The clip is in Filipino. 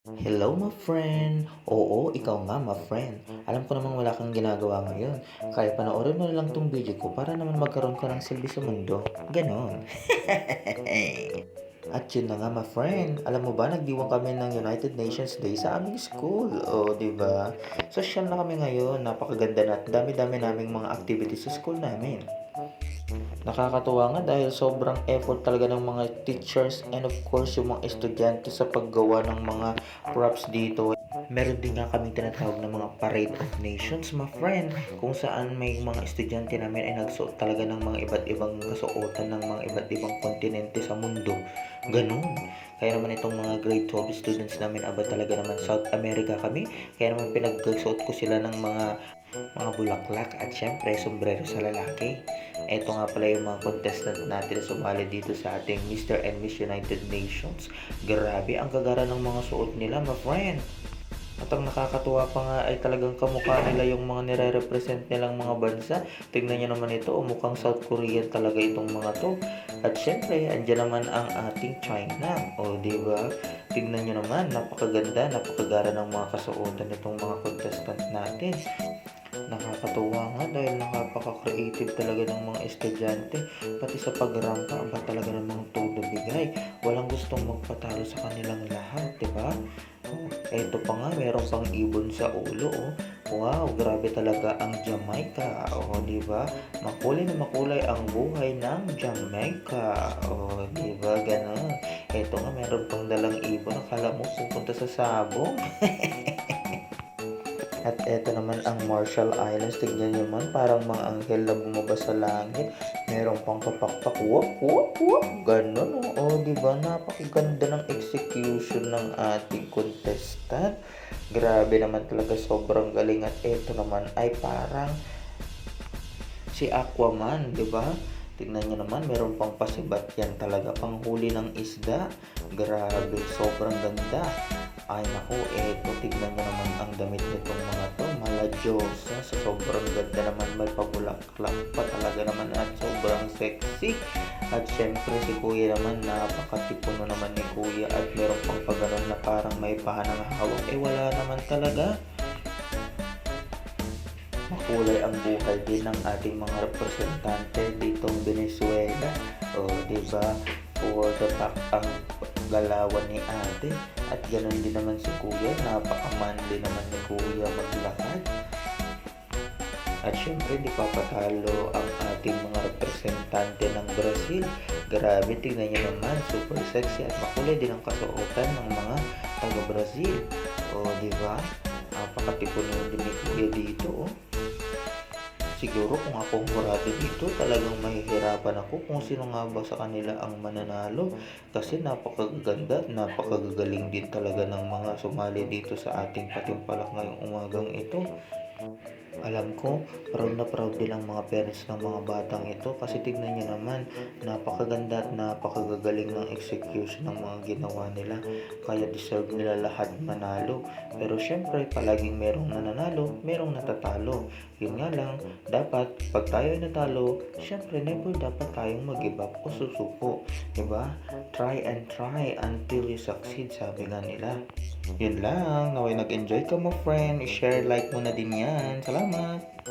Hello, my friend. Oo, ikaw nga, my friend. Alam ko namang wala kang ginagawa ngayon. Kaya panoorin mo na lang tong video ko para naman magkaroon ka ng silbi sa mundo. Ganon. At yun na nga, my friend. Alam mo ba, nagdiwang kami ng United Nations Day sa aming school. O, di ba? Social na kami ngayon. Napakaganda na at dami-dami naming mga activities sa school namin. Nakakatuwa nga dahil sobrang effort talaga ng mga teachers and of course yung mga estudyante sa paggawa ng mga props dito. Meron din nga kaming tinatawag na mga Parade of Nations, my friend, kung saan may mga estudyante namin ay nagsuot talaga ng mga iba't ibang kasuotan ng mga iba't ibang kontinente sa mundo. Ganun. Kaya naman itong mga grade 12 students namin, aba talaga naman South America kami. Kaya naman pinagsuot ko sila ng mga bulaklak at syempre sombrero sa lalaki. Ito nga pala yung mga contestant natin na sumali dito sa ating Mr. and Miss United Nations. Grabe, ang gagara ng mga suot nila, my friend. At ang nakakatuwa pa nga ay talagang kamukha nila yung mga nire-represent nilang mga bansa. Tingnan nyo naman ito, mukhang South Korean talaga itong mga to. At syempre, andyan naman ang ating China. O, di ba? Tingnan nyo naman, napakaganda, napakagara ng mga kasuotan nitong mga contestant natin. Nakakatuwa nga dahil napaka-creative talaga ng mga estudyante. Pati sa pagrampa, ba talaga namang todo bigay. Walang gustong magpatalo sa kanilang lahat, di ba? Oh, eto pa nga, meron pang ibon sa ulo, oh. Wow, grabe talaga ang Jamaica. Oh, di ba? Makulay na makulay ang buhay ng Jamaica. Oh, di ba? Ganon. Eto nga, meron pang dalang ibon. Akala mo pupunta sa sabong. At eto naman ang Marshall Islands. Tignan nyo man, parang mga anghel na bumaba sa langit. Meron pang kapakpak. Wop, wop, wop. Ganon, oh. Oh, diba? Napakaganda ng execution ng ating contestant. Grabe naman talaga, sobrang galing. At eto naman ay parang si Aquaman, di ba? Tignan nyo naman, meron pang pasibat yan talaga, panghuli ng isda. Grabe, sobrang ganda. Ay naku, eto, tignan nyo naman ang damit nitong mga to. Mala Diyosa, sa sobrang ganda naman, may pabulaklak pa talaga naman at sobrang sexy. At syempre si kuya naman, napakatipuno naman ni kuya at meron pang paganon na parang may pahanang hawak. Eh wala naman talaga. Makulay ang buhay din ng ating mga representante ditong Venezuela. O, di ba? For the fact ang galawan ni ate. At ganun din naman si kuya. Napaka-manly naman ni kuya maglakad. At syempre, di papatalo ang ating mga representante ng Brazil. Grabe, tingnan nyo naman. Super sexy at makulay din ang kasuotan ng mga taga-Brazil. O, di ba? Napakatipuno din ni kuya dito, oh. Siguro kung ako hurado dito, talagang mahihirapan ako kung sino nga ba sa kanila ang mananalo. Kasi napakaganda at napakagagaling din talaga ng mga sumali dito sa ating patimpalak ngayong umagang ito. Alam ko, proud na proud din ang mga parents ng mga batang ito kasi tignan nyo naman, napakaganda at napakagagaling ng execution ng mga ginawa nila. Kaya deserve nila lahat manalo. Pero syempre, palaging merong nananalo, merong natatalo. Yun nga lang, dapat pag tayo ay natalo, syempre never dapat tayong mag-give up o susuko. Diba? Try and try until you succeed, sabi nga nila. Yun lang, naway nag-enjoy ka mo friend, i-share, like mo na din yan. Salamat!